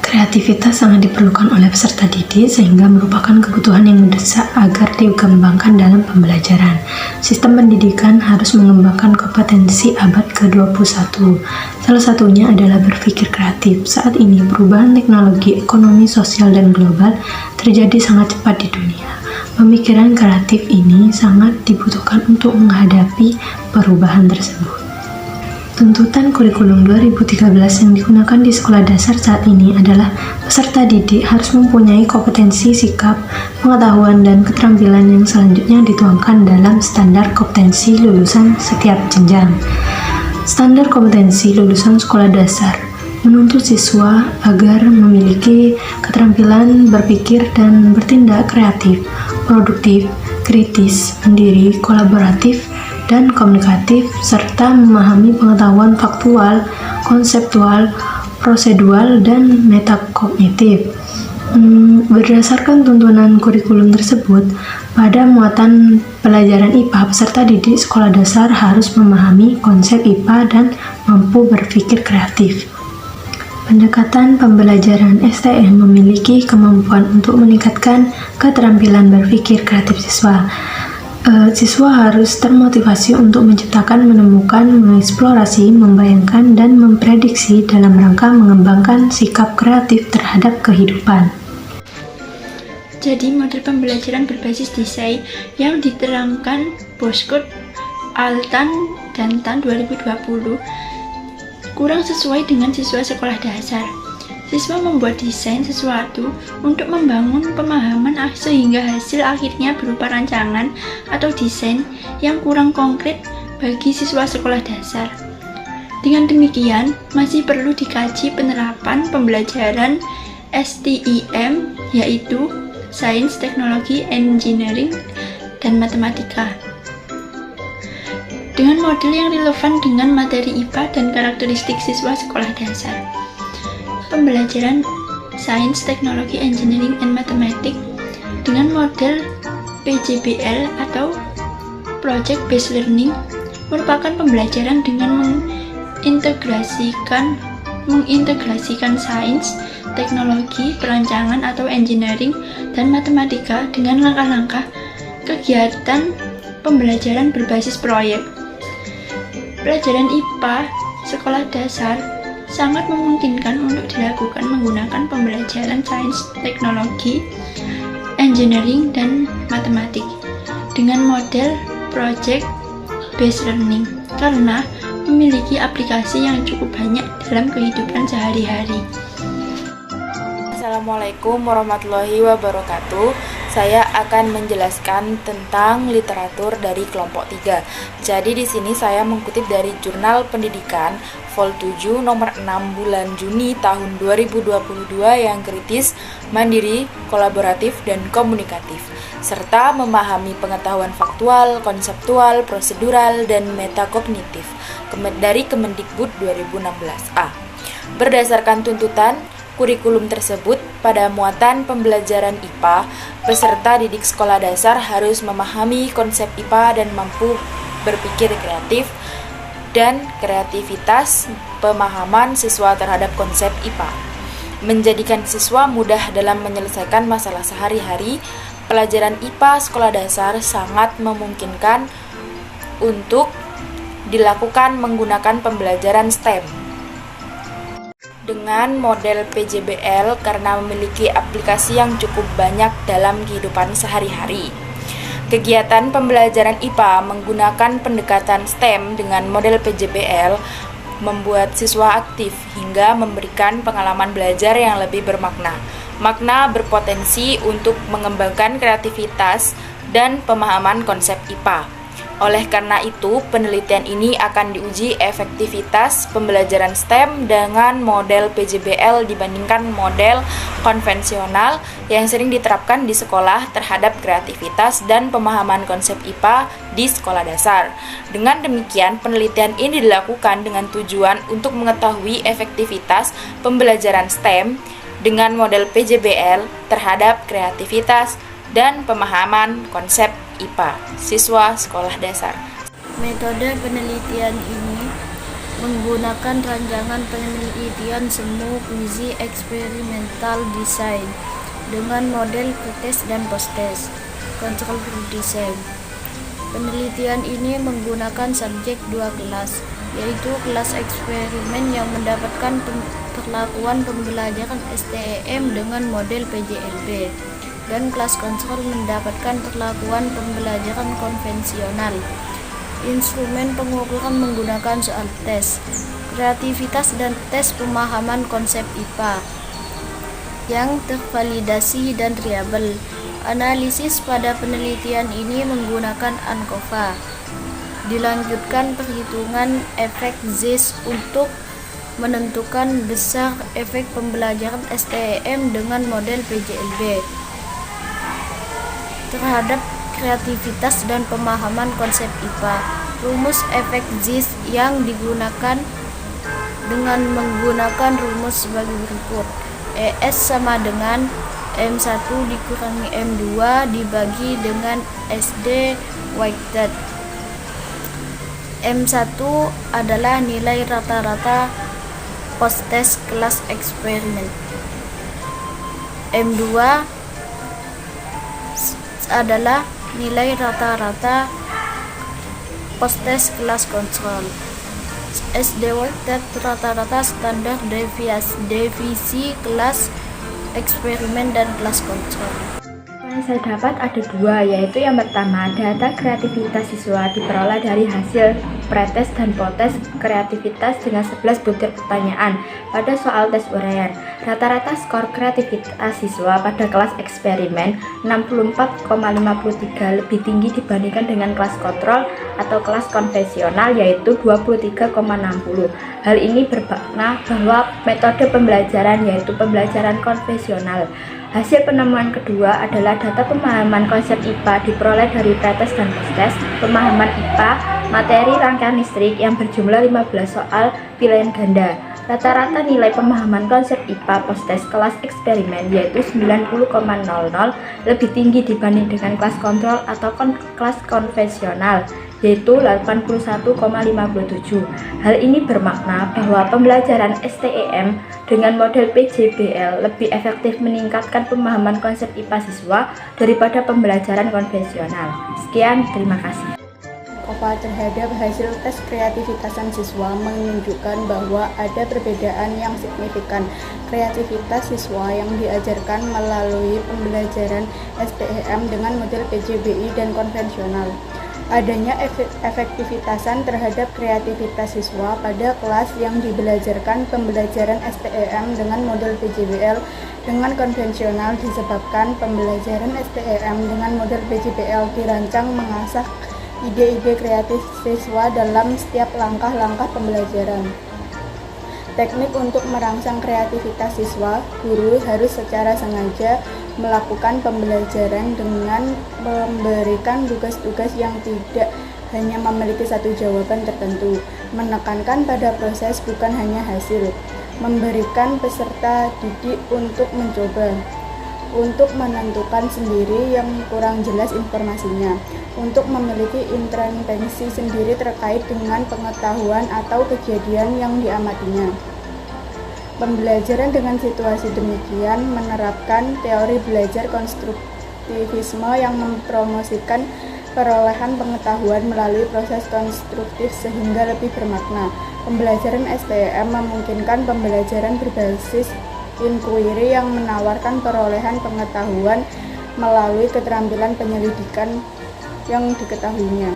Kreativitas sangat diperlukan oleh peserta didik sehingga merupakan kebutuhan yang mendesak agar dikembangkan dalam pembelajaran. Sistem pendidikan harus mengembangkan kompetensi abad ke-21. Salah satunya adalah berpikir kreatif. Saat ini perubahan teknologi, ekonomi, sosial, dan global terjadi sangat cepat di dunia. Pemikiran kreatif ini sangat dibutuhkan untuk menghadapi perubahan tersebut. Tuntutan kurikulum 2013 yang digunakan di sekolah dasar saat ini adalah peserta didik harus mempunyai kompetensi, sikap, pengetahuan, dan keterampilan yang selanjutnya dituangkan dalam standar kompetensi lulusan setiap jenjang. Standar kompetensi lulusan sekolah dasar menuntut siswa agar memiliki keterampilan berpikir dan bertindak kreatif, produktif, kritis, mandiri, kolaboratif, dan komunikatif, serta memahami pengetahuan faktual, konseptual, prosedural, dan metakognitif. Berdasarkan tuntunan kurikulum tersebut, pada muatan pelajaran IPA, peserta didik sekolah dasar harus memahami konsep IPA dan mampu berpikir kreatif. Pendekatan pembelajaran STM memiliki kemampuan untuk meningkatkan keterampilan berpikir kreatif siswa. Siswa harus termotivasi untuk menciptakan, menemukan, mengeksplorasi, membayangkan, dan memprediksi dalam rangka mengembangkan sikap kreatif terhadap kehidupan. Jadi, model pembelajaran berbasis desain yang diterangkan Boscott, Altan, dan Tan 2020 kurang sesuai dengan siswa sekolah dasar. Siswa membuat desain sesuatu untuk membangun pemahaman sehingga hasil akhirnya berupa rancangan atau desain yang kurang konkret bagi siswa sekolah dasar. Dengan demikian, masih perlu dikaji penerapan pembelajaran STEM, yaitu Sains, Teknologi, Engineering, dan Matematika, dengan model yang relevan dengan materi IPA dan karakteristik siswa sekolah dasar. Pembelajaran Sains, Teknologi, Engineering, and Mathematics dengan model PJBL atau Project Based Learning merupakan pembelajaran dengan mengintegrasikan sains, teknologi, perancangan atau engineering, dan matematika dengan langkah-langkah kegiatan pembelajaran berbasis proyek. Pelajaran IPA sekolah dasar sangat memungkinkan untuk dilakukan menggunakan pembelajaran sains, teknologi, engineering, dan matematik dengan model project based learning karena memiliki aplikasi yang cukup banyak dalam kehidupan sehari-hari. Assalamualaikum warahmatullahi wabarakatuh. Saya akan menjelaskan tentang literatur dari kelompok 3. Jadi di sini saya mengutip dari Jurnal Pendidikan Vol 7 nomor 6 bulan Juni tahun 2022 yang kritis, mandiri, kolaboratif, dan komunikatif, serta memahami pengetahuan faktual, konseptual, prosedural, dan metakognitif dari Kemendikbud 2016A. Berdasarkan tuntutan kurikulum tersebut, pada muatan pembelajaran IPA, peserta didik sekolah dasar harus memahami konsep IPA dan mampu berpikir kreatif dan kreativitas pemahaman siswa terhadap konsep IPA. Menjadikan siswa mudah dalam menyelesaikan masalah sehari-hari, pelajaran IPA sekolah dasar sangat memungkinkan untuk dilakukan menggunakan pembelajaran STEM. Dengan model PJBL karena memiliki aplikasi yang cukup banyak dalam kehidupan sehari-hari. Kegiatan pembelajaran IPA menggunakan pendekatan STEM dengan model PJBL membuat siswa aktif hingga memberikan pengalaman belajar yang lebih bermakna. Makna berpotensi untuk mengembangkan kreativitas dan pemahaman konsep IPA. Oleh karena itu, penelitian ini akan diuji efektivitas pembelajaran STEM dengan model PJBL dibandingkan model konvensional yang sering diterapkan di sekolah terhadap kreativitas dan pemahaman konsep IPA di sekolah dasar. Dengan demikian, penelitian ini dilakukan dengan tujuan untuk mengetahui efektivitas pembelajaran STEM dengan model PJBL terhadap kreativitas dan pemahaman konsep IPA siswa sekolah dasar. Metode penelitian ini menggunakan rancangan penelitian semu quasi eksperimental design dengan model pretest dan posttest control group design. Penelitian ini menggunakan subjek dua kelas, yaitu kelas eksperimen yang mendapatkan perlakuan pembelajaran STEM dengan model PJLB, dan kelas kontrol mendapatkan perlakuan pembelajaran konvensional. Instrumen pengukuran menggunakan soal tes, kreativitas dan tes pemahaman konsep IPA yang tervalidasi dan reliable. Analisis pada penelitian ini menggunakan ANCOVA. Dilanjutkan perhitungan efek ZIS untuk menentukan besar efek pembelajaran STEM dengan model PJLB terhadap kreativitas dan pemahaman konsep IPA. Rumus efek ZIS yang digunakan dengan menggunakan rumus sebagai berikut. ES sama dengan M1 dikurangi M2 dibagi dengan SD weighted. M1 adalah nilai rata-rata post-test kelas eksperimen. M2 adalah nilai rata-rata post-test kelas kontrol. SD weighted rata-rata standar deviasi kelas eksperimen dan kelas kontrol. Yang saya dapat ada dua, yaitu yang pertama, data kreativitas siswa diperoleh dari hasil pretest dan post-test kreativitas dengan 11 butir pertanyaan pada soal tes uraian. Rata-rata skor kreativitas siswa pada kelas eksperimen 64,53, lebih tinggi dibandingkan dengan kelas kontrol atau kelas konvensional, yaitu 23,60. Hal ini bermakna bahwa metode pembelajaran yaitu pembelajaran konvensional. Hasil penemuan kedua adalah data pemahaman konsep IPA diperoleh dari pretest dan post-test pemahaman IPA materi rangkaian listrik yang berjumlah 15 soal pilihan ganda. Rata-rata nilai pemahaman konsep IPA post-test kelas eksperimen yaitu 90,00, lebih tinggi dibanding dengan kelas kontrol atau kelas konvensional, yaitu 81,57. Hal ini bermakna bahwa pembelajaran STEM dengan model PJBL lebih efektif meningkatkan pemahaman konsep IPA siswa daripada pembelajaran konvensional. Sekian, terima kasih. ANCOVA terhadap hasil tes kreativitasan siswa menunjukkan bahwa ada perbedaan yang signifikan. Kreativitas siswa yang diajarkan melalui pembelajaran STEM dengan model PJBI dan konvensional. Adanya efektivitasan terhadap kreativitas siswa pada kelas yang dibelajarkan pembelajaran STEM dengan model PJBL dengan konvensional disebabkan pembelajaran STEM dengan model PJBL dirancang mengasah ide-ide kreatif siswa dalam setiap langkah-langkah pembelajaran. Teknik untuk merangsang kreativitas siswa, guru harus secara sengaja melakukan pembelajaran dengan memberikan tugas-tugas yang tidak hanya memiliki satu jawaban tertentu, menekankan pada proses bukan hanya hasil, memberikan peserta didik untuk mencoba, untuk menentukan sendiri yang kurang jelas informasinya, untuk memiliki intervensi sendiri terkait dengan pengetahuan atau kejadian yang diamatinya. Pembelajaran dengan situasi demikian menerapkan teori belajar konstruktivisme yang mempromosikan perolehan pengetahuan melalui proses konstruktif sehingga lebih bermakna. Pembelajaran STEM memungkinkan pembelajaran berbasis inquiry yang menawarkan perolehan pengetahuan melalui keterampilan penyelidikan yang diketahuinya.